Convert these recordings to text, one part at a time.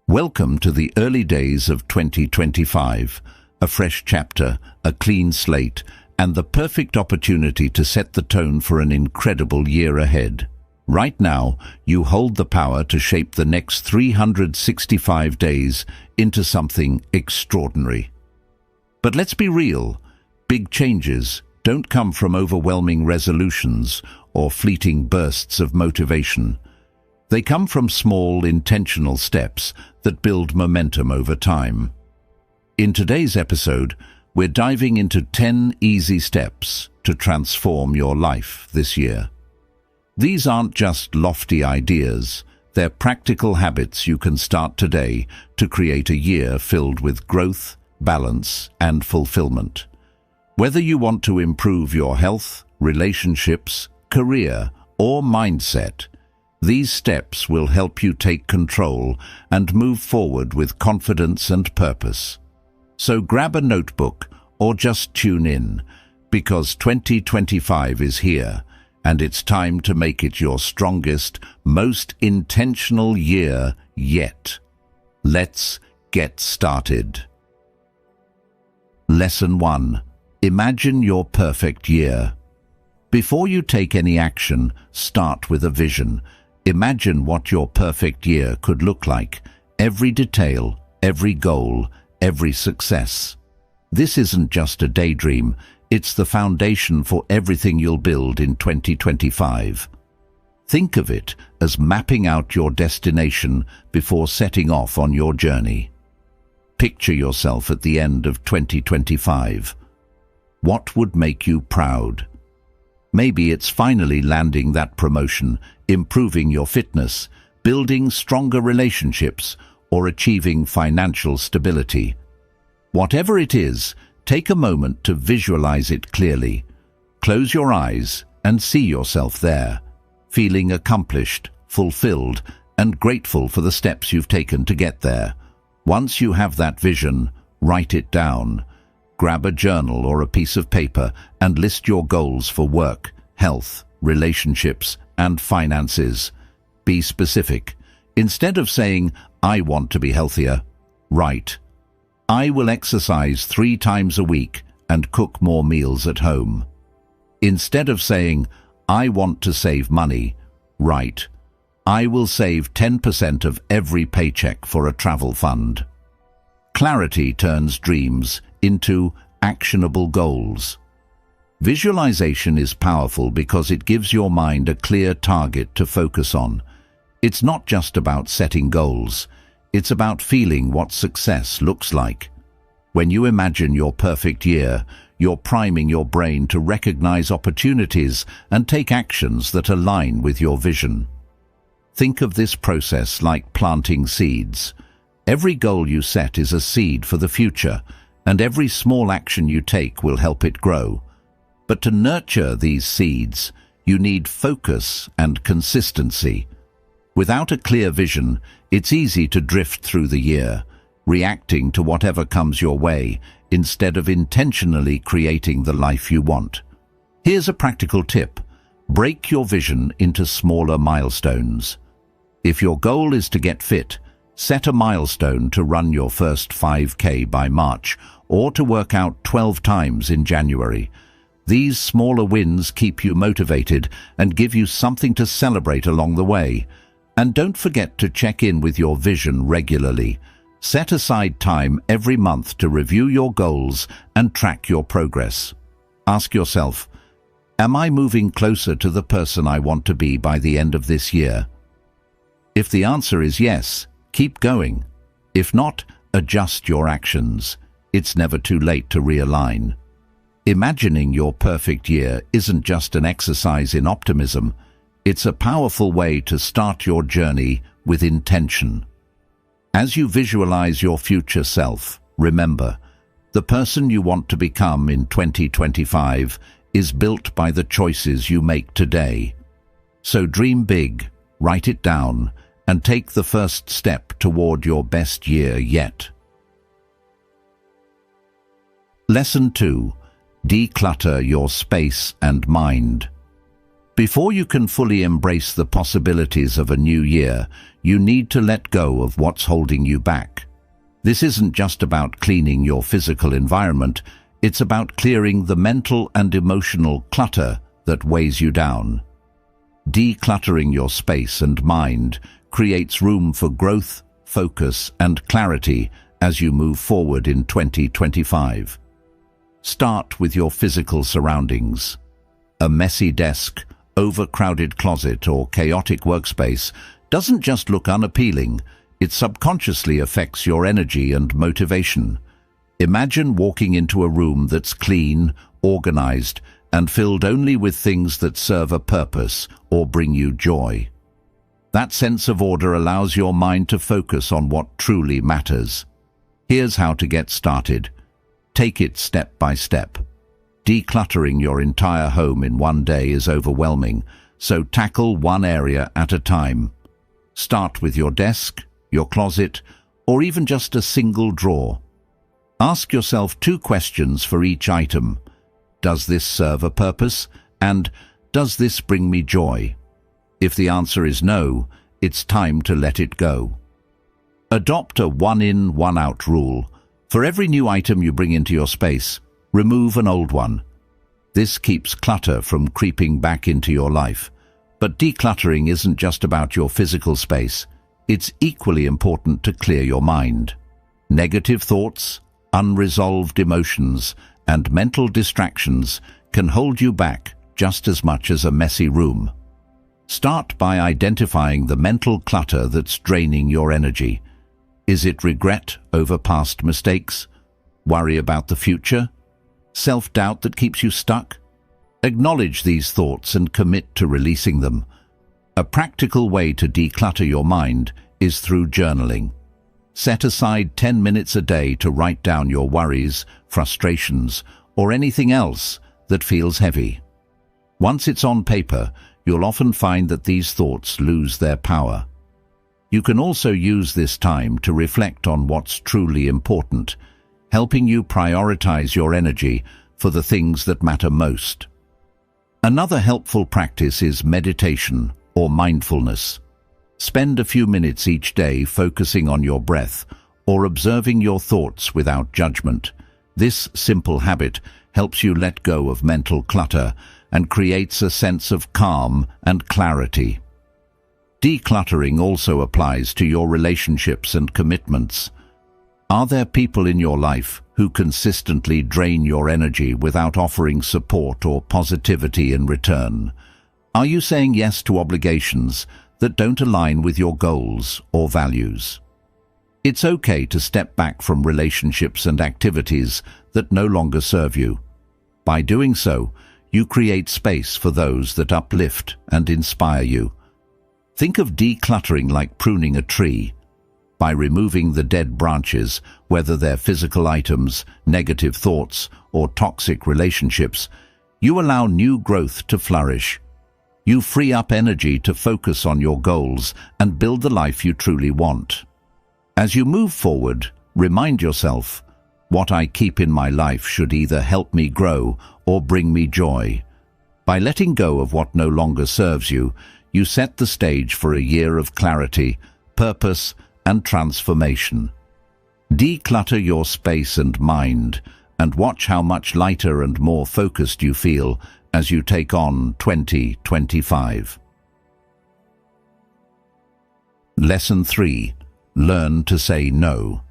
Welcome to the early days of 2025, a fresh chapter, a clean slate, and the perfect opportunity to set the tone for an incredible year ahead. Right now, you hold the power to shape the next 365 days into something extraordinary. But let's be real, big changes don't come from overwhelming resolutions or fleeting bursts of motivation. They come from small, intentional steps that build momentum over time. In today's episode, we're diving into 10 easy steps to transform your life this year. These aren't just lofty ideas, they're practical habits you can start today to create a year filled with growth, balance, and fulfillment. Whether you want to improve your health, relationships, career, or mindset, these steps will help you take control and move forward with confidence and purpose. So grab a notebook or just tune in, because 2025 is here, and it's time to make it your strongest, most intentional year yet. Let's get started. Lesson 1. Imagine your perfect year. Before you take any action, start with a vision. Imagine what your perfect year could look like, every detail, every goal, every success. This isn't just a daydream, it's the foundation for everything you'll build in 2025. Think of it as mapping out your destination before setting off on your journey. Picture yourself at the end of 2025. What would make you proud? Maybe it's finally landing that promotion, improving your fitness, building stronger relationships, or achieving financial stability. Whatever it is, take a moment to visualize it clearly. Close your eyes and see yourself there, feeling accomplished, fulfilled, and grateful for the steps you've taken to get there. Once you have that vision, write it down. Grab a journal or a piece of paper and list your goals for work, health, relationships, and finances. Be specific. Instead of saying, "I want to be healthier," write, "I will exercise 3 times a week and cook more meals at home." Instead of saying, "I want to save money," write, "I will save 10% of every paycheck for a travel fund." Clarity turns dreams into actionable goals. Visualization is powerful because it gives your mind a clear target to focus on. It's not just about setting goals, it's about feeling what success looks like. When you imagine your perfect year, you're priming your brain to recognize opportunities and take actions that align with your vision. Think of this process like planting seeds. Every goal you set is a seed for the future, and every small action you take will help it grow. But to nurture these seeds, you need focus and consistency. Without a clear vision, it's easy to drift through the year, reacting to whatever comes your way, instead of intentionally creating the life you want. Here's a practical tip. Break your vision into smaller milestones. If your goal is to get fit, set a milestone to run your first 5K by March, or to work out 12 times in January. These smaller wins keep you motivated and give you something to celebrate along the way. And don't forget to check in with your vision regularly. Set aside time every month to review your goals and track your progress. Ask yourself, am I moving closer to the person I want to be by the end of this year? If the answer is yes, keep going. If not, adjust your actions. It's never too late to realign. Imagining your perfect year isn't just an exercise in optimism. It's a powerful way to start your journey with intention. As you visualize your future self, remember, the person you want to become in 2025 is built by the choices you make today. So dream big, write it down, and take the first step toward your best year yet. Lesson 2. Declutter your space and mind. Before you can fully embrace the possibilities of a new year, you need to let go of what's holding you back. This isn't just about cleaning your physical environment, it's about clearing the mental and emotional clutter that weighs you down. Decluttering your space and mind creates room for growth, focus, and clarity as you move forward in 2025. Start with your physical surroundings. A messy desk, overcrowded closet, or chaotic workspace doesn't just look unappealing, it subconsciously affects your energy and motivation. Imagine walking into a room that's clean, organized, and filled only with things that serve a purpose or bring you joy. That sense of order allows your mind to focus on what truly matters. Here's how to get started. Take it step by step. Decluttering your entire home in one day is overwhelming, so tackle one area at a time. Start with your desk, your closet, or even just a single drawer. Ask yourself 2 questions for each item. Does this serve a purpose? And does this bring me joy? If the answer is no, it's time to let it go. Adopt a one-in, one-out rule. For every new item you bring into your space, remove an old one. This keeps clutter from creeping back into your life. But decluttering isn't just about your physical space. It's equally important to clear your mind. Negative thoughts, unresolved emotions, and mental distractions can hold you back just as much as a messy room. Start by identifying the mental clutter that's draining your energy. Is it regret over past mistakes? Worry about the future? Self-doubt that keeps you stuck? Acknowledge these thoughts and commit to releasing them. A practical way to declutter your mind is through journaling. Set aside 10 minutes a day to write down your worries, frustrations, or anything else that feels heavy. Once it's on paper, you'll often find that these thoughts lose their power. You can also use this time to reflect on what's truly important, helping you prioritize your energy for the things that matter most. Another helpful practice is meditation or mindfulness. Spend a few minutes each day focusing on your breath or observing your thoughts without judgment. This simple habit helps you let go of mental clutter and creates a sense of calm and clarity. Decluttering also applies to your relationships and commitments. Are there people in your life who consistently drain your energy without offering support or positivity in return? Are you saying yes to obligations that don't align with your goals or values? It's okay to step back from relationships and activities that no longer serve you. By doing so, you create space for those that uplift and inspire you. Think of decluttering like pruning a tree. By removing the dead branches, whether they're physical items, negative thoughts, or toxic relationships, you allow new growth to flourish. You free up energy to focus on your goals and build the life you truly want. As you move forward, remind yourself, what I keep in my life should either help me grow or bring me joy. By letting go of what no longer serves you, you set the stage for a year of clarity, purpose, and transformation. Declutter your space and mind, and watch how much lighter and more focused you feel as you take on 2025. Lesson 3. Learn to say no.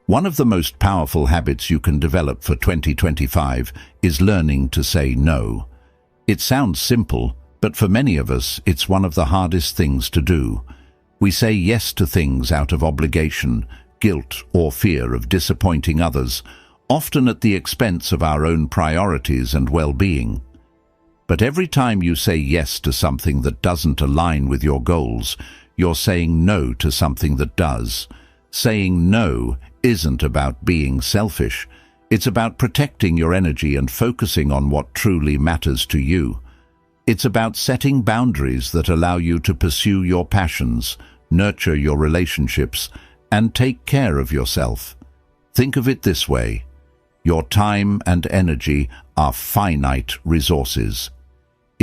One of the most powerful habits you can develop for 2025 is learning to say no. It sounds simple, but for many of us, it's one of the hardest things to do. We say yes to things out of obligation, guilt, or fear of disappointing others, often at the expense of our own priorities and well-being. But every time you say yes to something that doesn't align with your goals, you're saying no to something that does. Saying no isn't about being selfish. It's about protecting your energy and focusing on what truly matters to you. It's about setting boundaries that allow you to pursue your passions, nurture your relationships, and take care of yourself. Think of it this way: your time and energy are finite resources.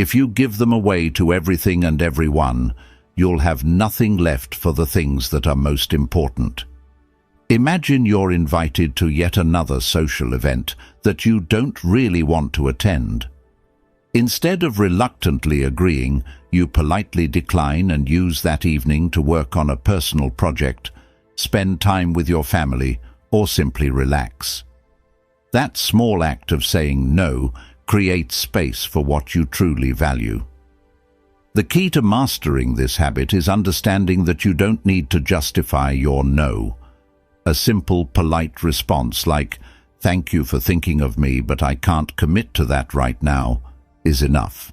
If you give them away to everything and everyone, you'll have nothing left for the things that are most important. Imagine you're invited to yet another social event that you don't really want to attend. Instead of reluctantly agreeing, you politely decline and use that evening to work on a personal project, spend time with your family, or simply relax. That small act of saying no creates space for what you truly value. The key to mastering this habit is understanding that you don't need to justify your no. A simple, polite response like, "Thank you for thinking of me, but I can't commit to that right now," is enough.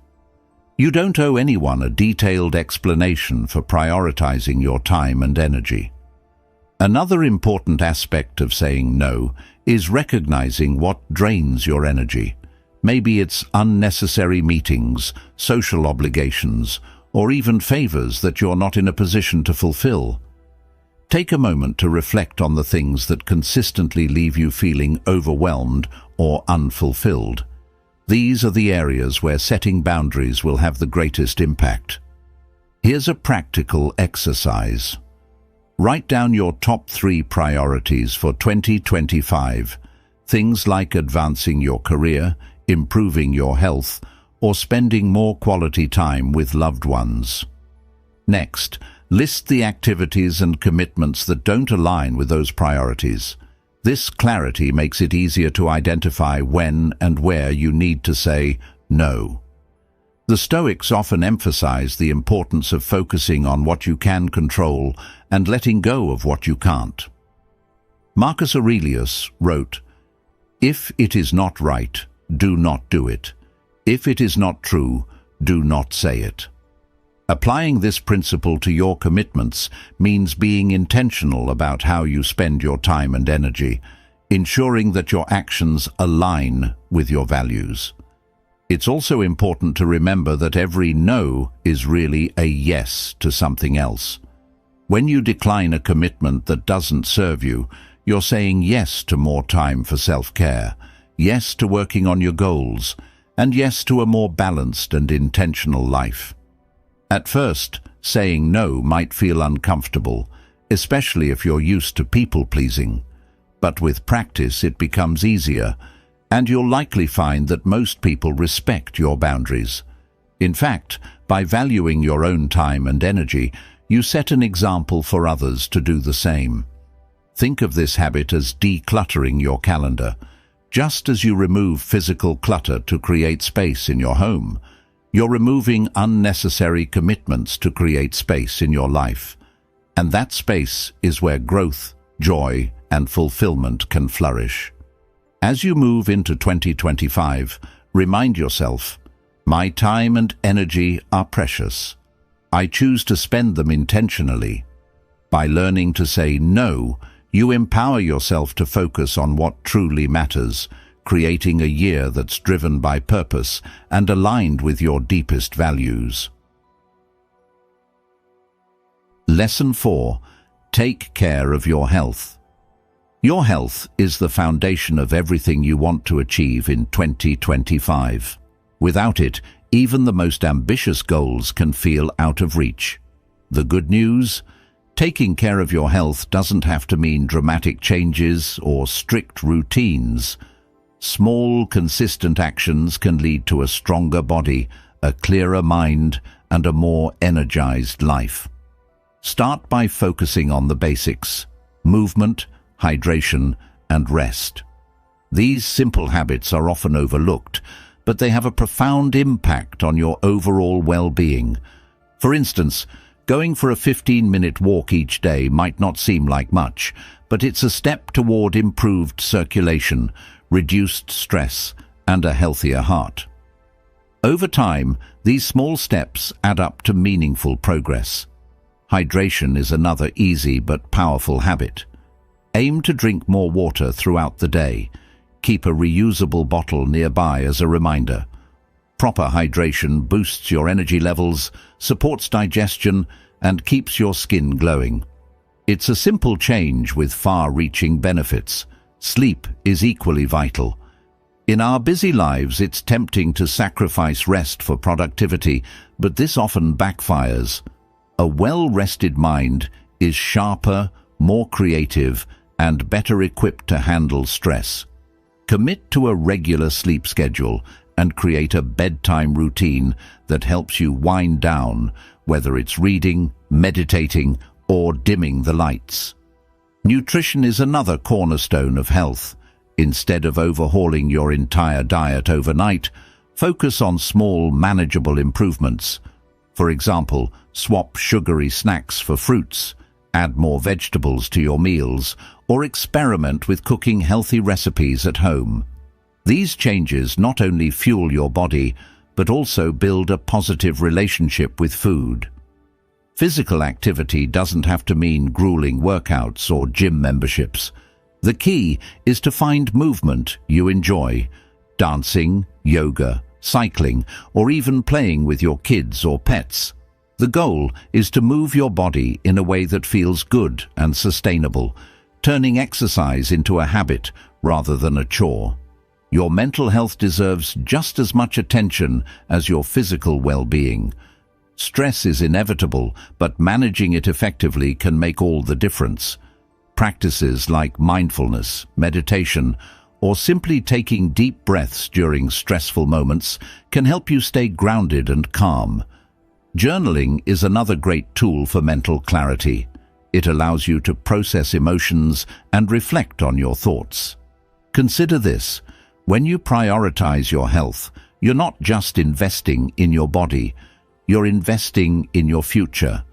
You don't owe anyone a detailed explanation for prioritizing your time and energy. Another important aspect of saying no is recognizing what drains your energy. Maybe it's unnecessary meetings, social obligations, or even favors that you're not in a position to fulfill. Take a moment to reflect on the things that consistently leave you feeling overwhelmed or unfulfilled. These are the areas where setting boundaries will have the greatest impact. Here's a practical exercise. Write down your top 3 priorities for 2025, things like advancing your career, improving your health, or spending more quality time with loved ones. Next, list the activities and commitments that don't align with those priorities. This clarity makes it easier to identify when and where you need to say no. The Stoics often emphasize the importance of focusing on what you can control and letting go of what you can't. Marcus Aurelius wrote, "If it is not right, do not do it. If it is not true, do not say it." Applying this principle to your commitments means being intentional about how you spend your time and energy, ensuring that your actions align with your values. It's also important to remember that every no is really a yes to something else. When you decline a commitment that doesn't serve you, you're saying yes to more time for self-care, yes to working on your goals, and yes to a more balanced and intentional life. At first, saying no might feel uncomfortable, especially if you're used to people-pleasing. But with practice, it becomes easier, and you'll likely find that most people respect your boundaries. In fact, by valuing your own time and energy, you set an example for others to do the same. Think of this habit as decluttering your calendar. Just as you remove physical clutter to create space in your home, you're removing unnecessary commitments to create space in your life. And that space is where growth, joy, and fulfillment can flourish. As you move into 2025, remind yourself, my time and energy are precious. I choose to spend them intentionally. By learning to say no, you empower yourself to focus on what truly matters, creating a year that's driven by purpose and aligned with your deepest values. Lesson 4. Take care of your health. Your health is the foundation of everything you want to achieve in 2025. Without it, even the most ambitious goals can feel out of reach. The good news? Taking care of your health doesn't have to mean dramatic changes or strict routines. Small, consistent actions can lead to a stronger body, a clearer mind, and a more energized life. Start by focusing on the basics: movement, hydration, and rest. These simple habits are often overlooked, but they have a profound impact on your overall well-being. For instance, going for a 15-minute walk each day might not seem like much, but it's a step toward improved circulation, reduced stress, and a healthier heart. Over time, these small steps add up to meaningful progress. Hydration is another easy but powerful habit. Aim to drink more water throughout the day. Keep a reusable bottle nearby as a reminder. Proper hydration boosts your energy levels, supports digestion, and keeps your skin glowing. It's a simple change with far-reaching benefits. Sleep is equally vital. In our busy lives, it's tempting to sacrifice rest for productivity, but this often backfires. A well-rested mind is sharper, more creative, and better equipped to handle stress. Commit to a regular sleep schedule and create a bedtime routine that helps you wind down, whether it's reading, meditating, or dimming the lights. Nutrition is another cornerstone of health. Instead of overhauling your entire diet overnight, focus on small, manageable improvements. For example, swap sugary snacks for fruits, add more vegetables to your meals, or experiment with cooking healthy recipes at home. These changes not only fuel your body, but also build a positive relationship with food. Physical activity doesn't have to mean grueling workouts or gym memberships. The key is to find movement you enjoy: dancing, yoga, cycling, or even playing with your kids or pets. The goal is to move your body in a way that feels good and sustainable, turning exercise into a habit rather than a chore. Your mental health deserves just as much attention as your physical well-being. Stress is inevitable, but managing it effectively can make all the difference. Practices like mindfulness, meditation, or simply taking deep breaths during stressful moments can help you stay grounded and calm. Journaling is another great tool for mental clarity. It allows you to process emotions and reflect on your thoughts. Consider this: when you prioritize your health, you're not just investing in your body, you're investing in your future.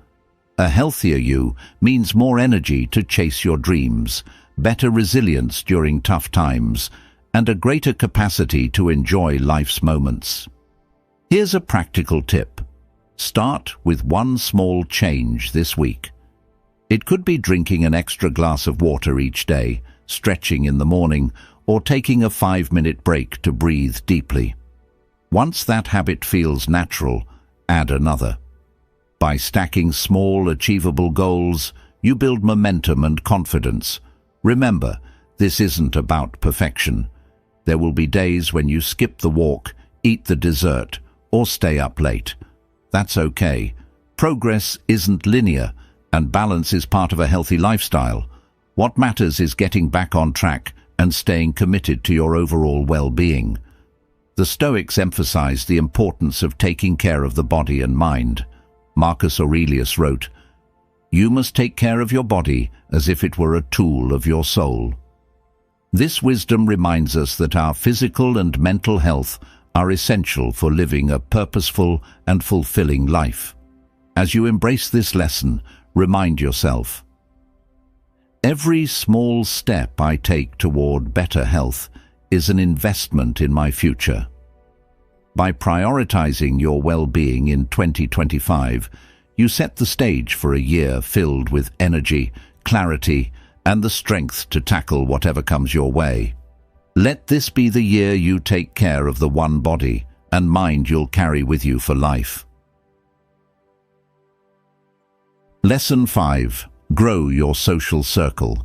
A healthier you means more energy to chase your dreams, better resilience during tough times, and a greater capacity to enjoy life's moments. Here's a practical tip. Start with one small change this week. It could be drinking an extra glass of water each day, stretching in the morning, or taking a 5-minute break to breathe deeply. Once that habit feels natural, add another. By stacking small, achievable goals, you build momentum and confidence. Remember, this isn't about perfection. There will be days when you skip the walk, eat the dessert, or stay up late. That's okay. Progress isn't linear, and balance is part of a healthy lifestyle. What matters is getting back on track and staying committed to your overall well-being. The Stoics emphasized the importance of taking care of the body and mind. Marcus Aurelius wrote, "You must take care of your body as if it were a tool of your soul." This wisdom reminds us that our physical and mental health are essential for living a purposeful and fulfilling life. As you embrace this lesson, remind yourself, every small step I take toward better health is an investment in my future. By prioritizing your well-being in 2025, you set the stage for a year filled with energy, clarity, and the strength to tackle whatever comes your way. Let this be the year you take care of the one body and mind you'll carry with you for life. Lesson 5. Grow your social circle.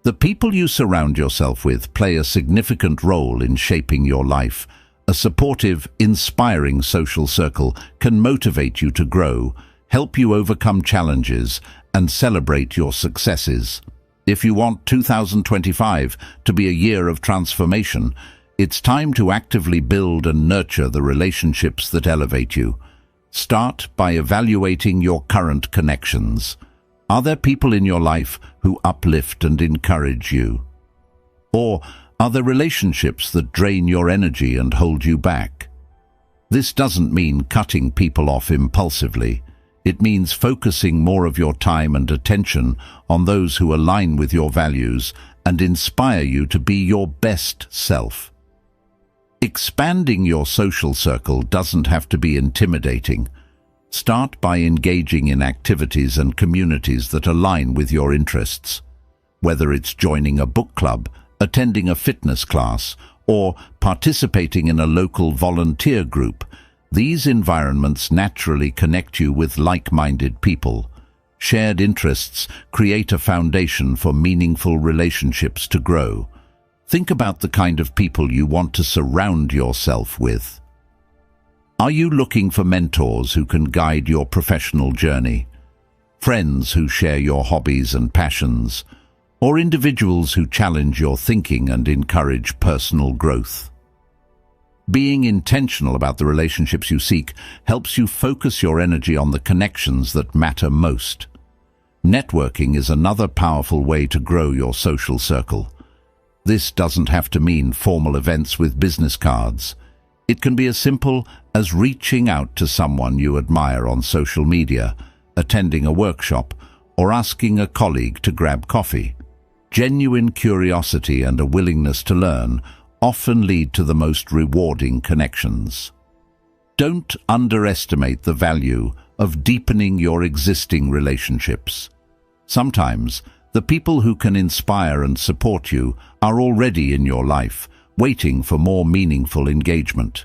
The people you surround yourself with play a significant role in shaping your life. A supportive, inspiring social circle can motivate you to grow, help you overcome challenges, and celebrate your successes. If you want 2025 to be a year of transformation, it's time to actively build and nurture the relationships that elevate you. Start by evaluating your current connections. Are there people in your life who uplift and encourage you? Or are there relationships that drain your energy and hold you back? This doesn't mean cutting people off impulsively. It means focusing more of your time and attention on those who align with your values and inspire you to be your best self. Expanding your social circle doesn't have to be intimidating. Start by engaging in activities and communities that align with your interests. Whether it's joining a book club, attending a fitness class, or participating in a local volunteer group, these environments naturally connect you with like-minded people. Shared interests create a foundation for meaningful relationships to grow. Think about the kind of people you want to surround yourself with. Are you looking for mentors who can guide your professional journey? Friends who share your hobbies and passions? Or individuals who challenge your thinking and encourage personal growth? Being intentional about the relationships you seek helps you focus your energy on the connections that matter most. Networking is another powerful way to grow your social circle. This doesn't have to mean formal events with business cards. It can be as simple as reaching out to someone you admire on social media, attending a workshop, or asking a colleague to grab coffee. Genuine curiosity and a willingness to learn often lead to the most rewarding connections. Don't underestimate the value of deepening your existing relationships. Sometimes, the people who can inspire and support you are already in your life, waiting for more meaningful engagement.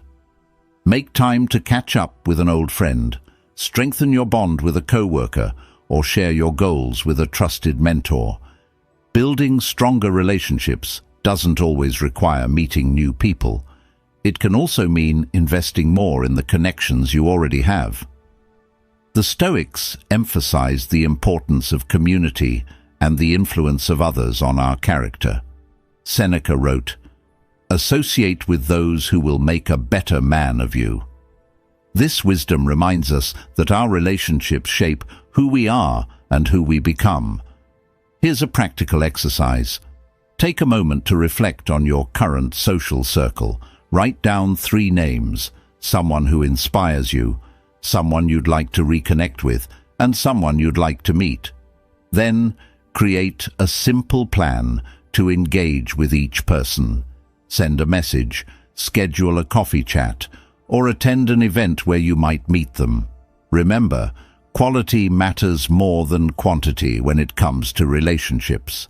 Make time to catch up with an old friend, strengthen your bond with a coworker, or share your goals with a trusted mentor. Building stronger relationships doesn't always require meeting new people. It can also mean investing more in the connections you already have. The Stoics emphasized the importance of community and the influence of others on our character. Seneca wrote, "Associate with those who will make a better man of you." This wisdom reminds us that our relationships shape who we are and who we become. Here's a practical exercise. Take a moment to reflect on your current social circle. Write down 3 names: someone who inspires you, someone you'd like to reconnect with, and someone you'd like to meet. Then, create a simple plan to engage with each person. Send a message, schedule a coffee chat, or attend an event where you might meet them. Remember, quality matters more than quantity when it comes to relationships.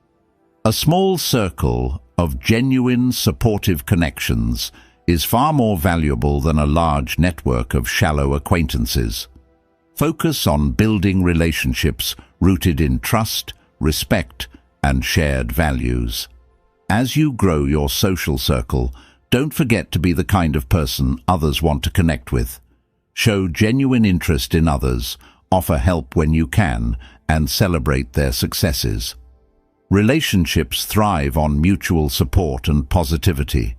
A small circle of genuine, supportive connections is far more valuable than a large network of shallow acquaintances. Focus on building relationships rooted in trust, respect, and shared values. As you grow your social circle, don't forget to be the kind of person others want to connect with. Show genuine interest in others, offer help when you can, and celebrate their successes. Relationships thrive on mutual support and positivity.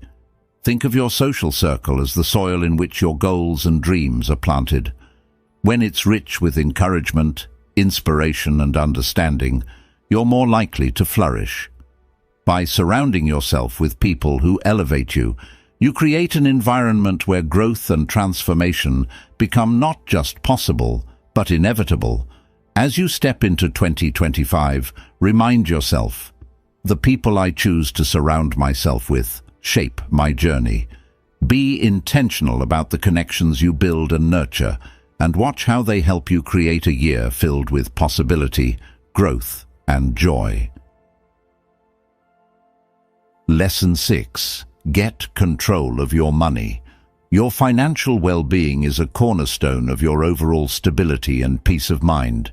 Think of your social circle as the soil in which your goals and dreams are planted. When it's rich with encouragement, inspiration, and understanding, you're more likely to flourish. By surrounding yourself with people who elevate you, you create an environment where growth and transformation become not just possible, but inevitable. As you step into 2025, remind yourself, the people I choose to surround myself with shape my journey. Be intentional about the connections you build and nurture, and watch how they help you create a year filled with possibility, growth, and joy. Lesson 6. Get control of your money. Your financial well-being is a cornerstone of your overall stability and peace of mind.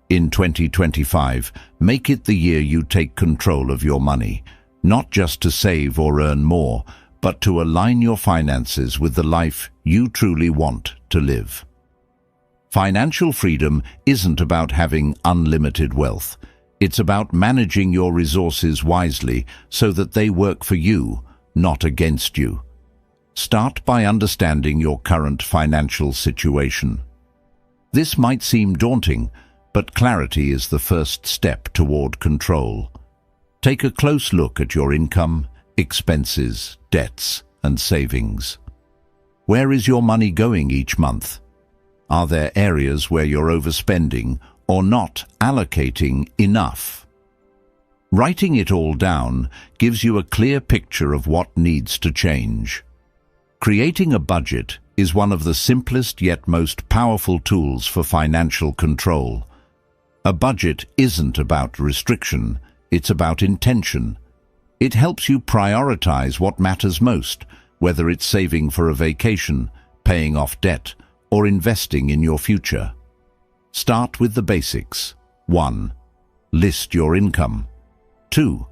In 2025, make it the year you take control of your money, not just to save or earn more, but to align your finances with the life you truly want to live. Financial freedom isn't about having unlimited wealth. It's about managing your resources wisely so that they work for you, not against you. Start by understanding your current financial situation. This might seem daunting, but clarity is the first step toward control. Take a close look at your income, expenses, debts, and savings. Where is your money going each month? Are there areas where you're overspending or not allocating enough? Writing it all down gives you a clear picture of what needs to change. Creating a budget is one of the simplest yet most powerful tools for financial control. A budget isn't about restriction, it's about intention. It helps you prioritize what matters most, whether it's saving for a vacation, paying off debt, or investing in your future. Start with the basics. 1. List your income. 2.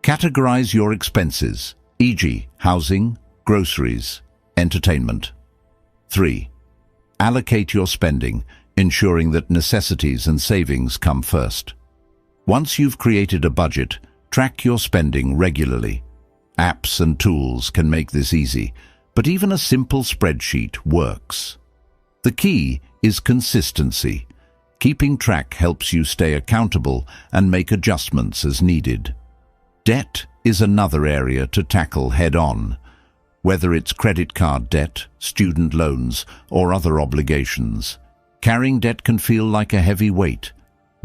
Categorize your expenses, e.g., housing, groceries, entertainment. 3. Allocate your spending, ensuring that necessities and savings come first. Once you've created a budget, track your spending regularly. Apps and tools can make this easy, but even a simple spreadsheet works. The key is consistency. Keeping track helps you stay accountable and make adjustments as needed. Debt is another area to tackle head-on. Whether it's credit card debt, student loans, or other obligations, carrying debt can feel like a heavy weight.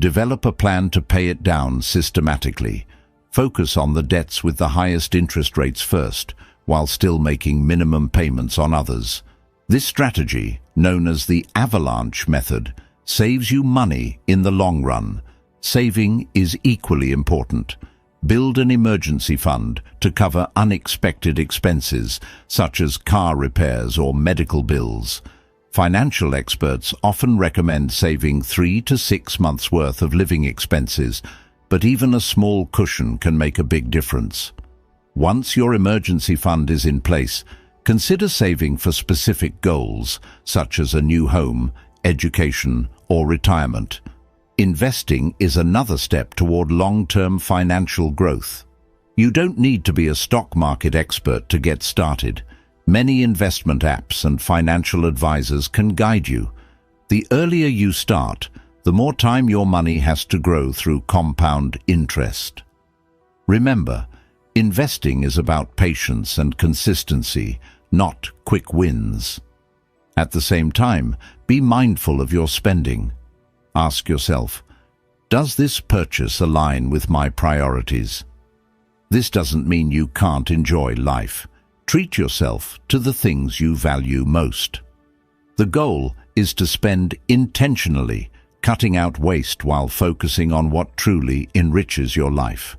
Develop a plan to pay it down systematically. Focus on the debts with the highest interest rates first, while still making minimum payments on others. This strategy, known as the avalanche method, saves you money in the long run. Saving is equally important. Build an emergency fund to cover unexpected expenses, such as car repairs or medical bills. Financial experts often recommend saving 3 to 6 months' worth of living expenses, but even a small cushion can make a big difference. Once your emergency fund is in place, consider saving for specific goals, such as a new home, education, or retirement. Investing is another step toward long-term financial growth. You don't need to be a stock market expert to get started. Many investment apps and financial advisors can guide you. The earlier you start, the more time your money has to grow through compound interest. Remember, investing is about patience and consistency, not quick wins. At the same time, be mindful of your spending. Ask yourself, does this purchase align with my priorities? This doesn't mean you can't enjoy life. Treat yourself to the things you value most. The goal is to spend intentionally, cutting out waste while focusing on what truly enriches your life.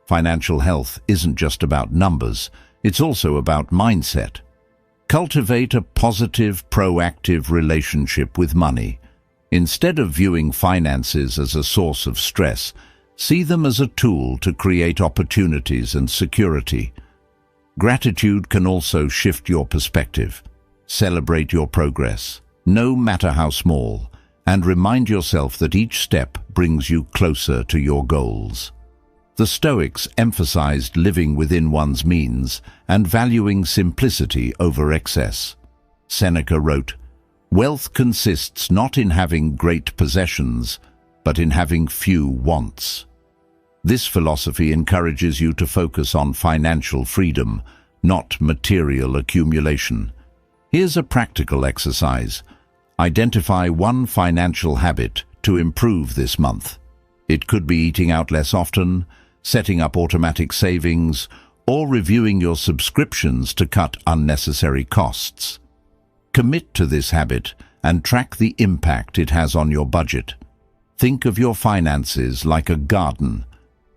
Financial health isn't just about numbers, it's also about mindset. Cultivate a positive, proactive relationship with money. Instead of viewing finances as a source of stress, see them as a tool to create opportunities and security. Gratitude can also shift your perspective. Celebrate your progress, no matter how small, and remind yourself that each step brings you closer to your goals. The Stoics emphasized living within one's means and valuing simplicity over excess. Seneca wrote, "Wealth consists not in having great possessions, but in having few wants." This philosophy encourages you to focus on financial freedom, not material accumulation. Here's a practical exercise. Identify one financial habit to improve this month. It could be eating out less often, setting up automatic savings, or reviewing your subscriptions to cut unnecessary costs. Commit to this habit and track the impact it has on your budget. Think of your finances like a garden.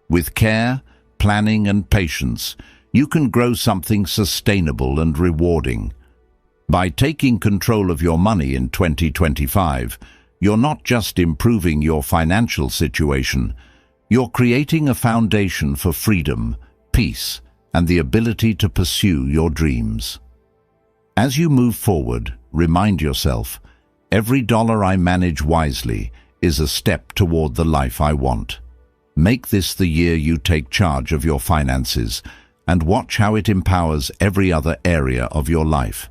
With care, planning, and patience, you can grow something sustainable and rewarding. By taking control of your money in 2025, you're not just improving your financial situation, you're creating a foundation for freedom, peace, and the ability to pursue your dreams. As you move forward, remind yourself, every dollar I manage wisely is a step toward the life I want. Make this the year you take charge of your finances and watch how it empowers every other area of your life.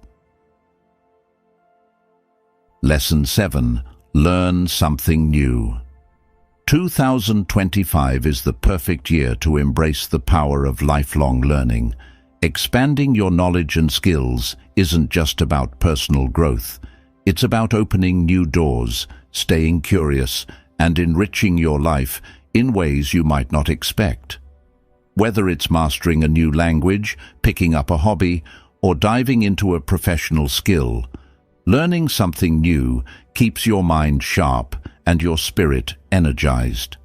Lesson 7. Learn something new. 2025 is the perfect year to embrace the power of lifelong learning. Expanding your knowledge and skills isn't just about personal growth. It's about opening new doors, staying curious, and enriching your life in ways you might not expect. Whether it's mastering a new language, picking up a hobby, or diving into a professional skill, learning something new keeps your mind sharp and your spirit energized.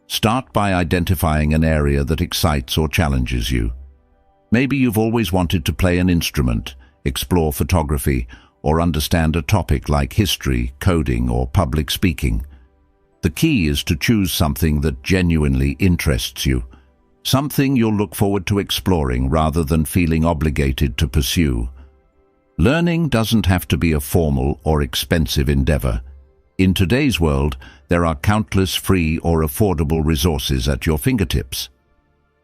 Start by identifying an area that excites or challenges you. Maybe you've always wanted to play an instrument, explore photography, or understand a topic like history, coding, or public speaking. The key is to choose something that genuinely interests you. something you'll look forward to exploring rather than feeling obligated to pursue. Learning doesn't have to be a formal or expensive endeavor. In today's world, there are countless free or affordable resources at your fingertips.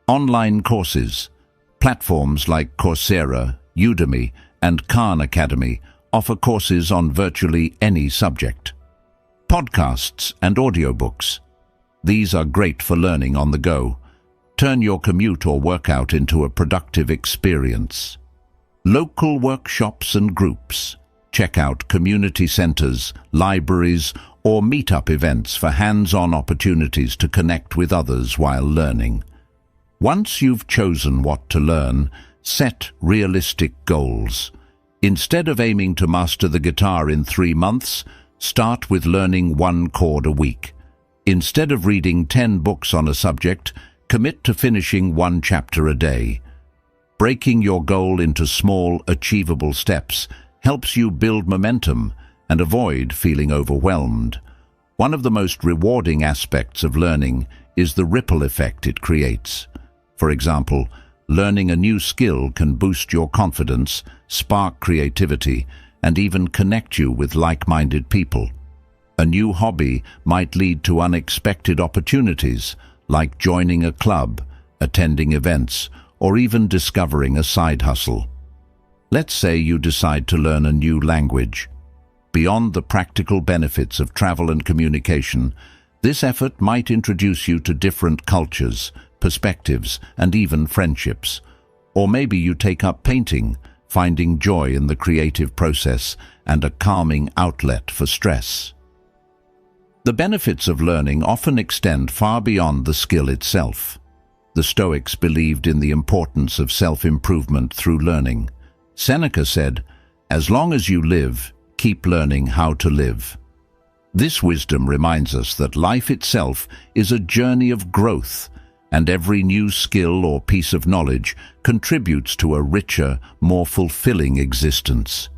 Online courses, platforms like Coursera, Udemy, and Khan Academy offer courses on virtually any subject. Podcasts and audiobooks. These are great for learning on the go. Turn your commute or workout into a productive experience. Local workshops and groups. Check out community centers, libraries, or meetup events for hands-on opportunities to connect with others while learning. Once you've chosen what to learn, set realistic goals. Instead of aiming to master the guitar in 3 months, start with learning 1 chord a week. Instead of reading 10 books on a subject, commit to finishing 1 chapter a day. Breaking your goal into small, achievable steps helps you build momentum and avoid feeling overwhelmed. One of the most rewarding aspects of learning is the ripple effect it creates. For example, learning a new skill can boost your confidence, spark creativity, and even connect you with like-minded people. A new hobby might lead to unexpected opportunities, like joining a club, attending events, or even discovering a side hustle. Let's say you decide to learn a new language. Beyond the practical benefits of travel and communication, this effort might introduce you to different cultures, perspectives, and even friendships. Or maybe you take up painting, finding joy in the creative process and a calming outlet for stress. The benefits of learning often extend far beyond the skill itself. The Stoics believed in the importance of self-improvement through learning. Seneca said, "As long as you live, keep learning how to live." This wisdom reminds us that life itself is a journey of growth, and every new skill or piece of knowledge contributes to a richer, more fulfilling existence.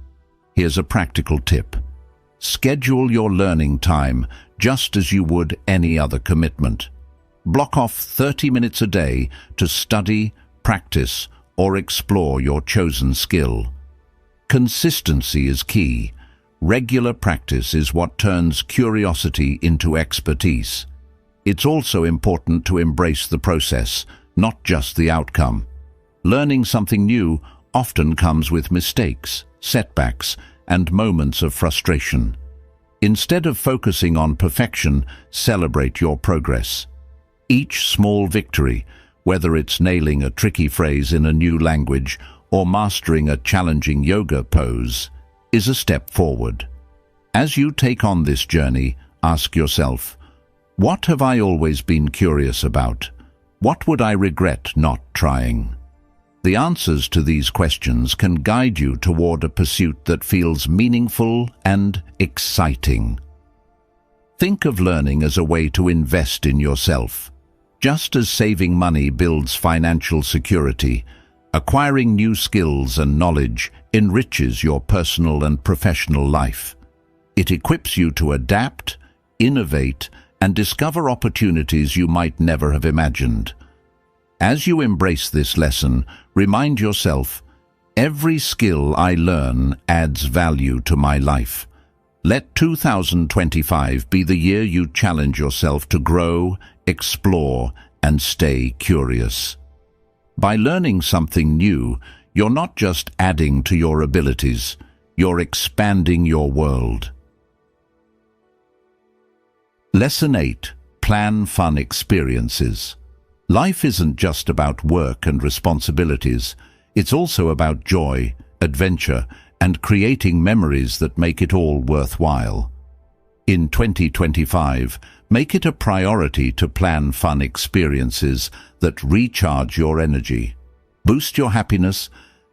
Here's a practical tip. Schedule your learning time just as you would any other commitment. Block off 30 minutes a day to study, practice, or explore your chosen skill. Consistency is key. Regular practice is what turns curiosity into expertise. It's also important to embrace the process, not just the outcome. Learning something new often comes with mistakes, setbacks, and moments of frustration. Instead of focusing on perfection, celebrate your progress. Each small victory, whether it's nailing a tricky phrase in a new language or mastering a challenging yoga pose, is a step forward. As you take on this journey, ask yourself, what have I always been curious about? What would I regret not trying? The answers to these questions can guide you toward a pursuit that feels meaningful and exciting. Think of learning as a way to invest in yourself. Just as saving money builds financial security, acquiring new skills and knowledge enriches your personal and professional life. It equips you to adapt, innovate, and discover opportunities you might never have imagined. As you embrace this lesson, remind yourself, every skill I learn adds value to my life. Let 2025 be the year you challenge yourself to grow, explore, and stay curious. By learning something new, you're not just adding to your abilities, you're expanding your world. Lesson 8. Plan fun experiences. Life isn't just about work and responsibilities. It's also about joy, adventure, and creating memories that make it all worthwhile. In 2025, make it a priority to plan fun experiences that recharge your energy, boost your happiness,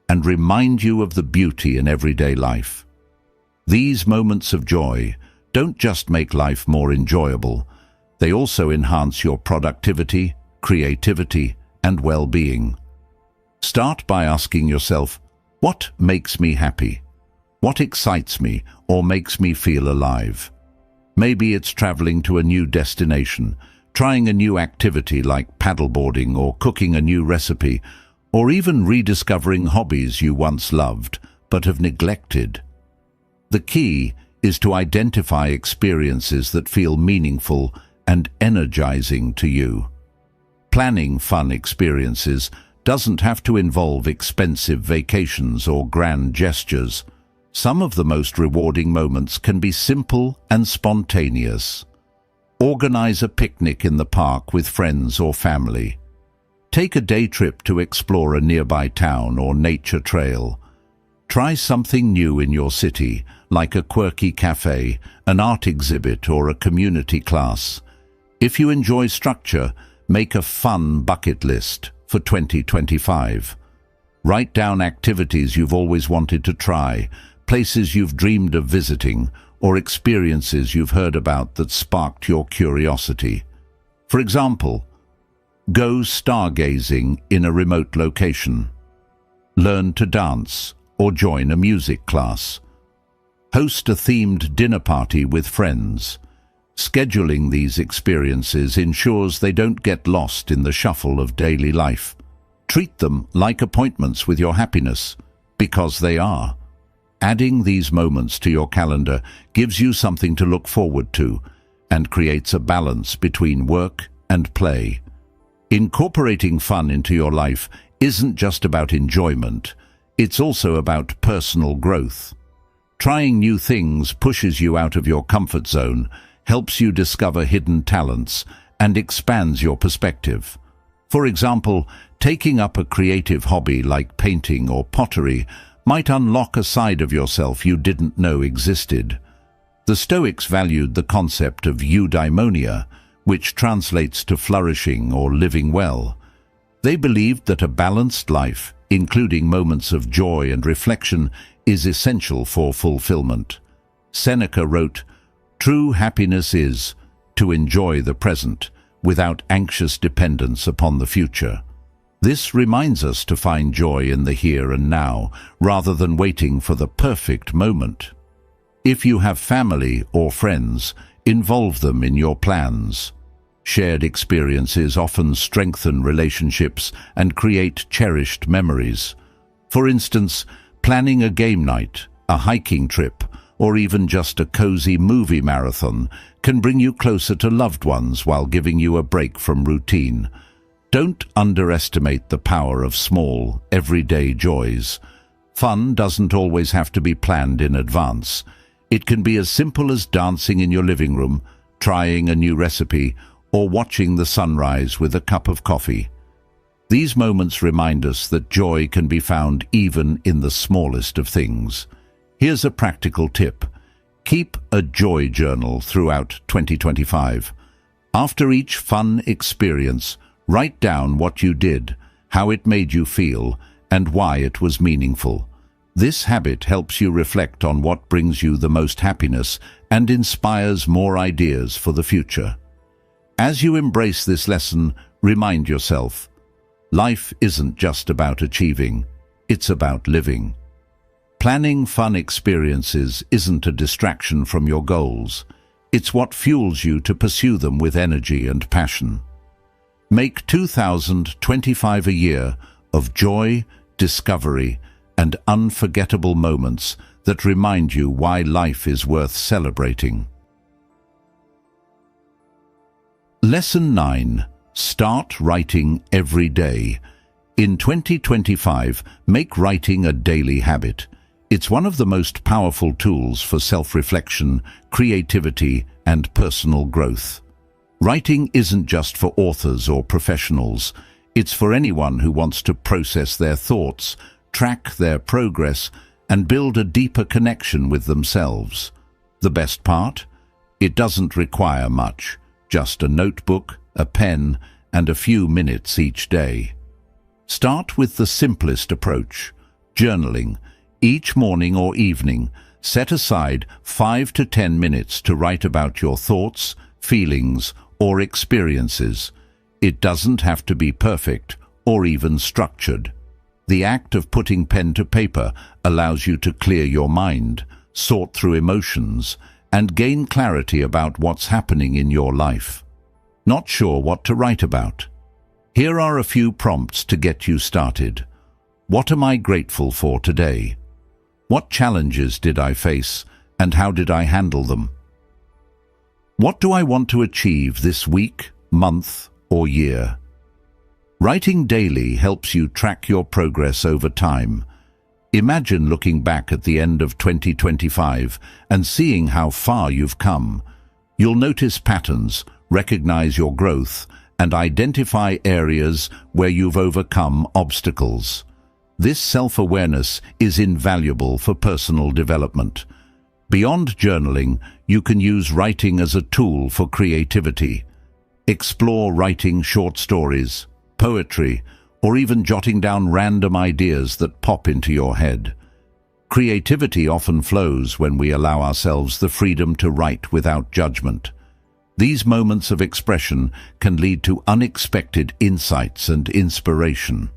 and remind you of the beauty in everyday life. These moments of joy don't just make life more enjoyable, they also enhance your productivity, creativity, and well-being. Start by asking yourself, what makes me happy? What excites me or makes me feel alive? Maybe it's traveling to a new destination, Trying a new activity like paddleboarding or cooking a new recipe, or even rediscovering hobbies you once loved but have neglected. The key is to identify experiences that feel meaningful and energizing to you. Planning fun experiences doesn't have to involve expensive vacations or grand gestures. Some of the most rewarding moments can be simple and spontaneous. Organize a picnic in the park with friends or family. Take a day trip to explore a nearby town or nature trail. Try something new in your city, like a quirky cafe, an art exhibit, or a community class. If you enjoy structure, make a fun bucket list for 2025. Write down activities you've always wanted to try, places you've dreamed of visiting, or experiences you've heard about that sparked your curiosity. For example, go stargazing in a remote location. Learn to dance or join a music class. Host a themed dinner party with friends. Scheduling these experiences ensures they don't get lost in the shuffle of daily life. Treat them like appointments with your happiness, because they are. Adding these moments to your calendar gives you something to look forward to and creates a balance between work and play. Incorporating fun into your life isn't just about enjoyment, it's also about personal growth. Trying new things pushes you out of your comfort zone, helps you discover hidden talents, and expands your perspective. For example, taking up a creative hobby like painting or pottery might unlock a side of yourself you didn't know existed. The Stoics valued the concept of eudaimonia, which translates to flourishing or living well. They believed that a balanced life, including moments of joy and reflection, is essential for fulfillment. Seneca wrote, "True happiness is to enjoy the present without anxious dependence upon the future." This reminds us to find joy in the here and now, rather than waiting for the perfect moment. If you have family or friends, involve them in your plans. Shared experiences often strengthen relationships and create cherished memories. For instance, planning a game night, a hiking trip, or even just a cozy movie marathon can bring you closer to loved ones while giving you a break from routine. Don't underestimate the power of small, everyday joys. Fun doesn't always have to be planned in advance. It can be as simple as dancing in your living room, trying a new recipe, or watching the sunrise with a cup of coffee. These moments remind us that joy can be found even in the smallest of things. Here's a practical tip. Keep a joy journal throughout 2025. After each fun experience, write down what you did, how it made you feel, and why it was meaningful. This habit helps you reflect on what brings you the most happiness and inspires more ideas for the future. As you embrace this lesson, remind yourself, life isn't just about achieving, it's about living. Planning fun experiences isn't a distraction from your goals. It's what fuels you to pursue them with energy and passion. Make 2025 a year of joy, discovery, and unforgettable moments that remind you why life is worth celebrating. Lesson 9. Start writing every day. In 2025, make writing a daily habit. It's one of the most powerful tools for self-reflection, creativity, and personal growth. Writing isn't just for authors or professionals. It's for anyone who wants to process their thoughts, track their progress, and build a deeper connection with themselves. The best part? It doesn't require much. Just a notebook, a pen, and a few minutes each day. Start with the simplest approach, journaling. Each morning or evening, set aside 5 to 10 minutes to write about your thoughts, feelings, or experiences. It doesn't have to be perfect or even structured. The act of putting pen to paper allows you to clear your mind, sort through emotions, and gain clarity about what's happening in your life. Not sure what to write about? Here are a few prompts to get you started. What am I grateful for today? What challenges did I face, and how did I handle them? What do I want to achieve this week, month, or year? Writing daily helps you track your progress over time. Imagine looking back at the end of 2025 and seeing how far you've come. You'll notice patterns, recognize your growth, and identify areas where you've overcome obstacles. This self-awareness is invaluable for personal development. Beyond journaling, you can use writing as a tool for creativity. Explore writing short stories, poetry, or even jotting down random ideas that pop into your head. Creativity often flows when we allow ourselves the freedom to write without judgment. These moments of expression can lead to unexpected insights and inspiration.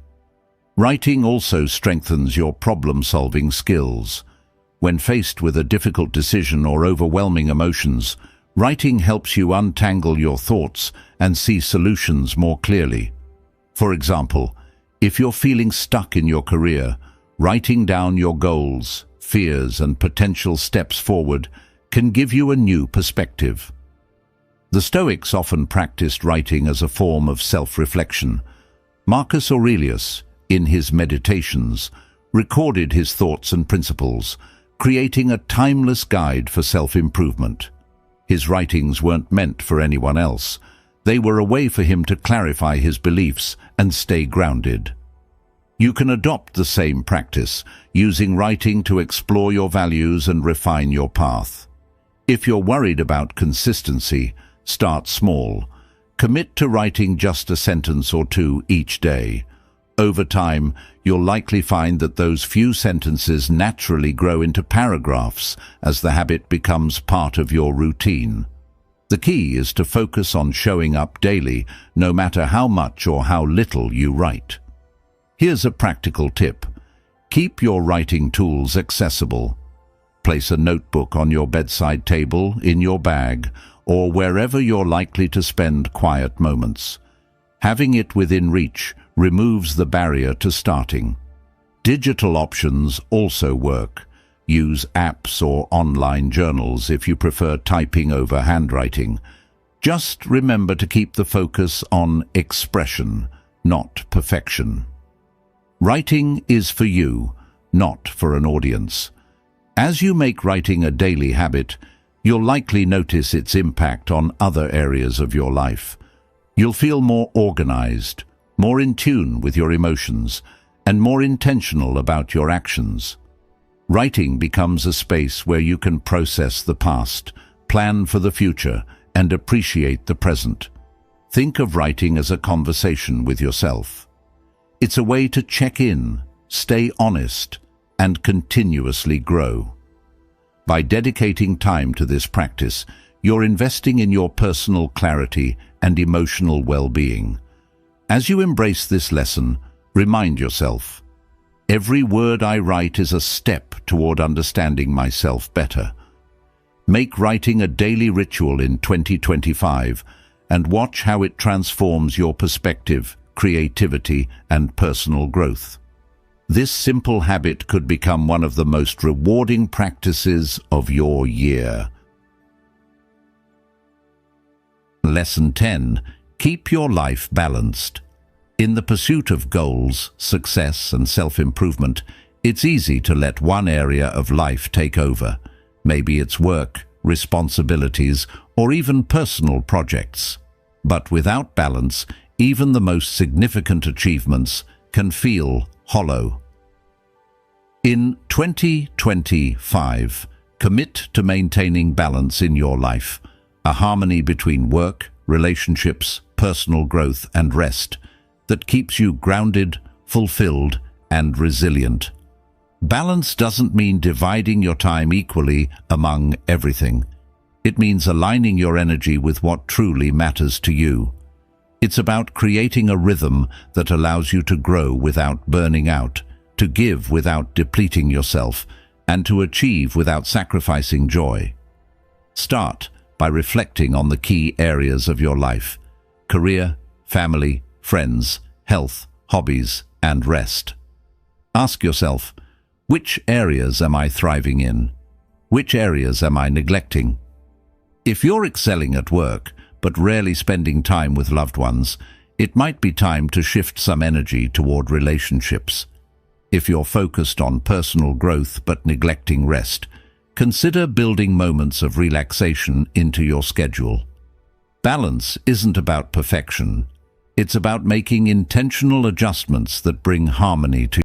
Writing also strengthens your problem-solving skills. When faced with a difficult decision or overwhelming emotions, writing helps you untangle your thoughts and see solutions more clearly. For example, if you're feeling stuck in your career, writing down your goals, fears, and potential steps forward can give you a new perspective. The Stoics often practiced writing as a form of self-reflection. Marcus Aurelius, in his Meditations, recorded his thoughts and principles, creating a timeless guide for self-improvement. His writings weren't meant for anyone else. They were a way for him to clarify his beliefs and stay grounded. You can adopt the same practice, using writing to explore your values and refine your path. If you're worried about consistency, start small. Commit to writing just a sentence or two each day. Over time, you'll likely find that those few sentences naturally grow into paragraphs as the habit becomes part of your routine. The key is to focus on showing up daily, no matter how much or how little you write. Here's a practical tip. Keep your writing tools accessible. Place a notebook on your bedside table, in your bag, or wherever you're likely to spend quiet moments. Having it within reach removes the barrier to starting. Digital options also work. Use apps or online journals if you prefer typing over handwriting. Just remember to keep the focus on expression, not perfection. Writing is for you, not for an audience. As you make writing a daily habit, you'll likely notice its impact on other areas of your life. You'll feel more organized, more in tune with your emotions, and more intentional about your actions. Writing becomes a space where you can process the past, plan for the future, and appreciate the present. Think of writing as a conversation with yourself. It's a way to check in, stay honest, and continuously grow. By dedicating time to this practice, you're investing in your personal clarity and emotional well-being. As you embrace this lesson, remind yourself, every word I write is a step toward understanding myself better. Make writing a daily ritual in 2025 and watch how it transforms your perspective, creativity, and personal growth. This simple habit could become one of the most rewarding practices of your year. Lesson 10. Keep your life balanced. In the pursuit of goals, success, and self-improvement, it's easy to let one area of life take over. Maybe it's work, responsibilities, or even personal projects. But without balance, even the most significant achievements can feel hollow. In 2025, commit to maintaining balance in your life, a harmony between work, relationships, personal growth, and rest that keeps you grounded, fulfilled, and resilient. Balance doesn't mean dividing your time equally among everything. It means aligning your energy with what truly matters to you. It's about creating a rhythm that allows you to grow without burning out, to give without depleting yourself, and to achieve without sacrificing joy. Start by reflecting on the key areas of your life. career, family, friends, health, hobbies, and rest. Ask yourself, which areas am I thriving in? Which areas am I neglecting? If you're excelling at work, but rarely spending time with loved ones, it might be time to shift some energy toward relationships. If you're focused on personal growth but neglecting rest, consider building moments of relaxation into your schedule. Balance isn't about perfection. It's about making intentional adjustments that bring harmony to